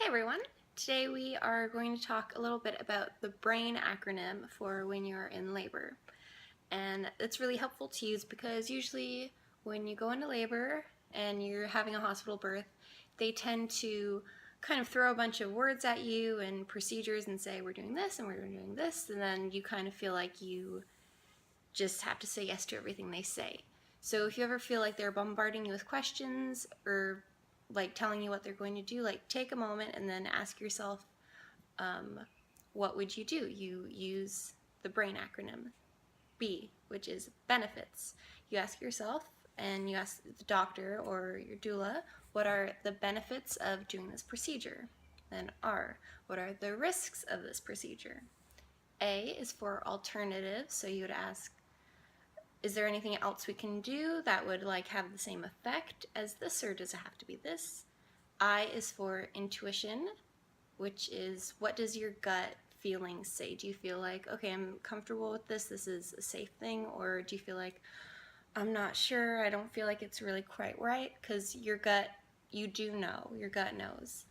everyone! Today we are going to talk a little bit about the BRAIN acronym for when you're in labor. And it's really helpful to use because usually when you go into labor and you're having a hospital birth, they tend to kind of throw a bunch of words at you and procedures and say, we're doing this and we're doing this, and then you kind of feel like you just have to say yes to everything they say. So if you ever feel like they're bombarding you with questions or like telling you what they're going to do, like take a moment and then ask yourself, what would you do? You use the BRAIN acronym. B, which is benefits. You ask yourself and you ask the doctor or your doula, what are the benefits of doing this procedure? Then R, what are the risks of this procedure? A is for alternatives, so you would ask, is there anything else we can do that would have the same effect as this, or does it have to be this? I is for intuition, which is what does your gut feeling say? Do you feel like, okay, I'm comfortable with this is a safe thing, or do you feel like, I'm not sure, I don't feel like it's really quite right? Because your gut, you do know, your gut knows.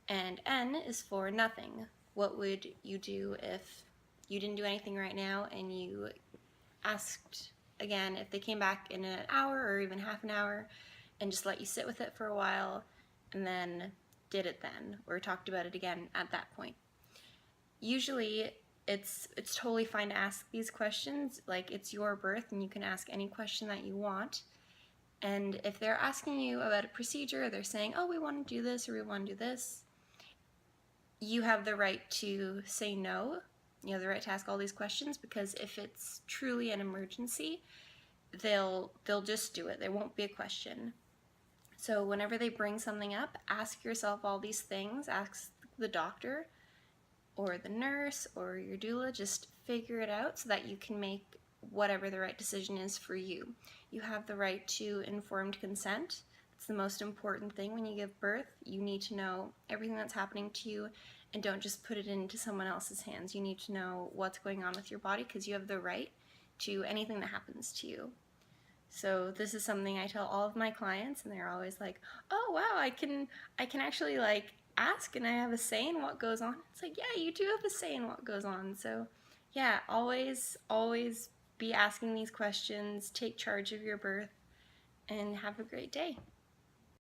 And N is for nothing. What would you do if you didn't do anything right now and you asked again if they came back in an hour or even half an hour and just let you sit with it for a while and then did it then, or talked about it again at that point? Usually it's totally fine to ask these questions, like it's your birth and you can ask any question that you want. And if they're asking you about a procedure, they're saying, oh, we want to do this or we want to do this, you have the right to say no. You have the right to ask all these questions, because if it's truly an emergency, they'll just do it. There won't be a question. So whenever they bring something up, ask yourself all these things. Ask the doctor or the nurse or your doula. Just figure it out so that you can make whatever the right decision is for you. You have the right to informed consent. It's the most important thing when you give birth. You need to know everything that's happening to you and don't just put it into someone else's hands. You need to know what's going on with your body, because you have the right to anything that happens to you. So this is something I tell all of my clients, and they're always like, oh wow, I can actually ask and I have a say in what goes on. It's like, yeah, you do have a say in what goes on. So yeah, always be asking these questions, take charge of your birth, and have a great day.